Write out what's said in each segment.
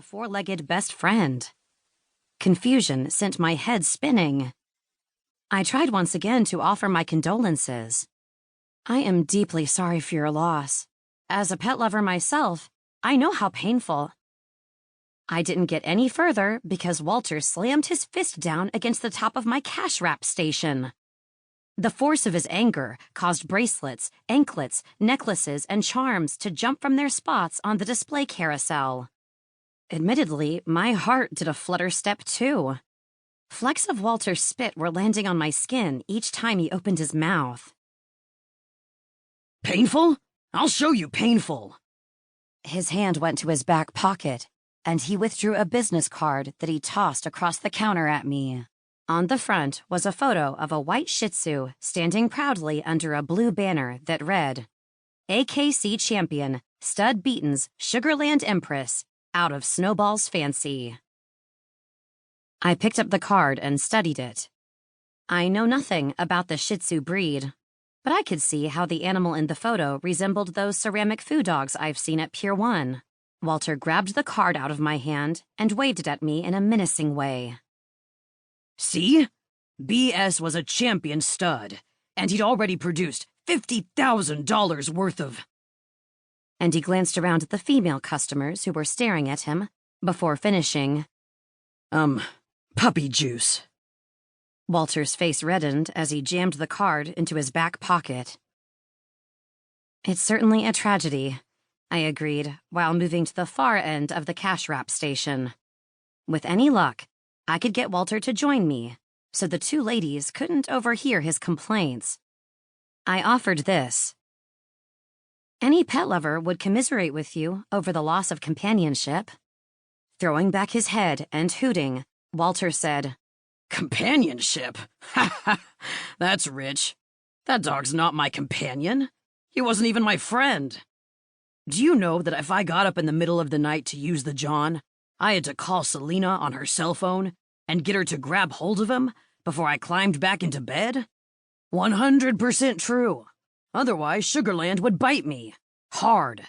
a four-legged best friend. Confusion sent my head spinning. I tried once again to offer my condolences. I am deeply sorry for your loss. As a pet lover myself, I know how painful. I didn't get any further because Walter slammed his fist down against the top of my cash wrap station. The force of his anger caused bracelets, anklets, necklaces, and charms to jump from their spots on the display carousel. Admittedly, my heart did a flutter step too. Flecks of Walter's spit were landing on my skin each time he opened his mouth. Painful? I'll show you painful. His hand went to his back pocket, and he withdrew a business card that he tossed across the counter at me. On the front was a photo of a white Shih Tzu standing proudly under a blue banner that read, AKC Champion, Stud Beaton's Sugarland Empress, out of Snowball's Fancy. I picked up the card and studied it. I know nothing about the Shih Tzu breed, but I could see how the animal in the photo resembled those ceramic foo dogs I've seen at Pier 1. Walter grabbed the card out of my hand and waved it at me in a menacing way. See? BS was a champion stud, and he'd already produced $50,000 worth of... And he glanced around at the female customers who were staring at him before finishing, puppy juice. Walter's face reddened as he jammed the card into his back pocket. It's certainly a tragedy, I agreed, while moving to the far end of the cash wrap station. With any luck, I could get Walter to join me, so the two ladies couldn't overhear his complaints. I offered this. Any pet lover would commiserate with you over the loss of companionship. Throwing back his head and hooting, Walter said, Companionship? Ha ha, that's rich. That dog's not my companion. He wasn't even my friend. Do you know that if I got up in the middle of the night to use the John, I had to call Selena on her cell phone and get her to grab hold of him before I climbed back into bed? 100% true. Otherwise, Sugarland would bite me. Hard.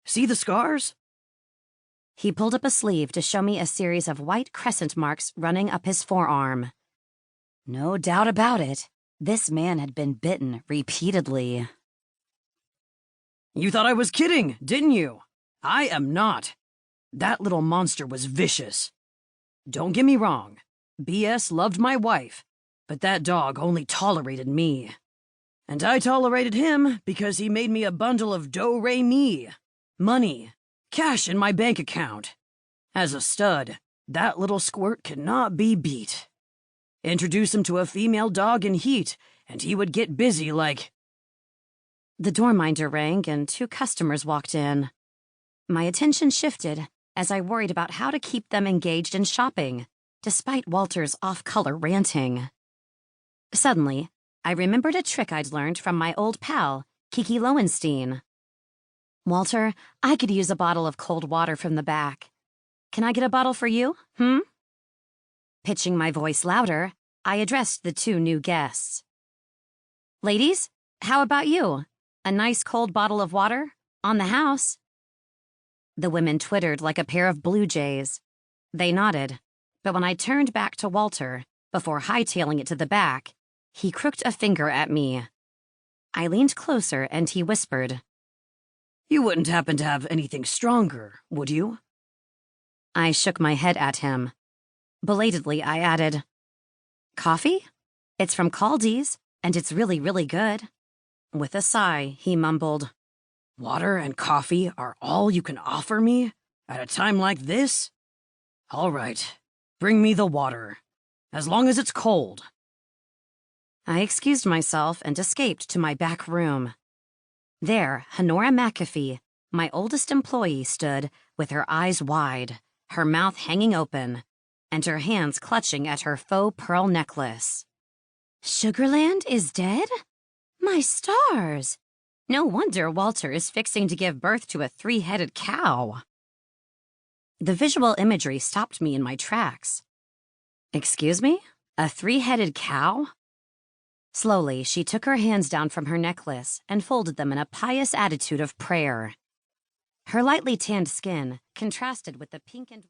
See the scars? He pulled up a sleeve to show me a series of white crescent marks running up his forearm. No doubt about it, this man had been bitten repeatedly. You thought I was kidding, didn't you? I am not. That little monster was vicious. Don't get me wrong, BS loved my wife, but that dog only tolerated me. And I tolerated him because he made me a bundle of do-re-mi. Money. Cash in my bank account. As a stud, that little squirt could not be beat. Introduce him to a female dog in heat, and he would get busy like... The doorminder rang and two customers walked in. My attention shifted as I worried about how to keep them engaged in shopping, despite Walter's off-color ranting. Suddenly, I remembered a trick I'd learned from my old pal, Kiki Lowenstein. Walter, I could use a bottle of cold water from the back. Can I get a bottle for you, Pitching my voice louder, I addressed the two new guests. Ladies, how about you? A nice cold bottle of water? On the house? The women twittered like a pair of blue jays. They nodded, but when I turned back to Walter, before hightailing it to the back, he crooked a finger at me. I leaned closer and he whispered, You wouldn't happen to have anything stronger, would you? I shook my head at him. Belatedly, I added, Coffee? It's from Caldi's, and it's really, really good. With a sigh, he mumbled, Water and coffee are all you can offer me? At a time like this? All right, bring me the water. As long as it's cold. I excused myself and escaped to my back room. There, Honora McAfee, my oldest employee, stood with her eyes wide, her mouth hanging open, and her hands clutching at her faux pearl necklace. Sugarland is dead? My stars! No wonder Walter is fixing to give birth to a three-headed cow. The visual imagery stopped me in my tracks. Excuse me? A three-headed cow? Slowly, she took her hands down from her necklace and folded them in a pious attitude of prayer. Her lightly tanned skin contrasted with the pink and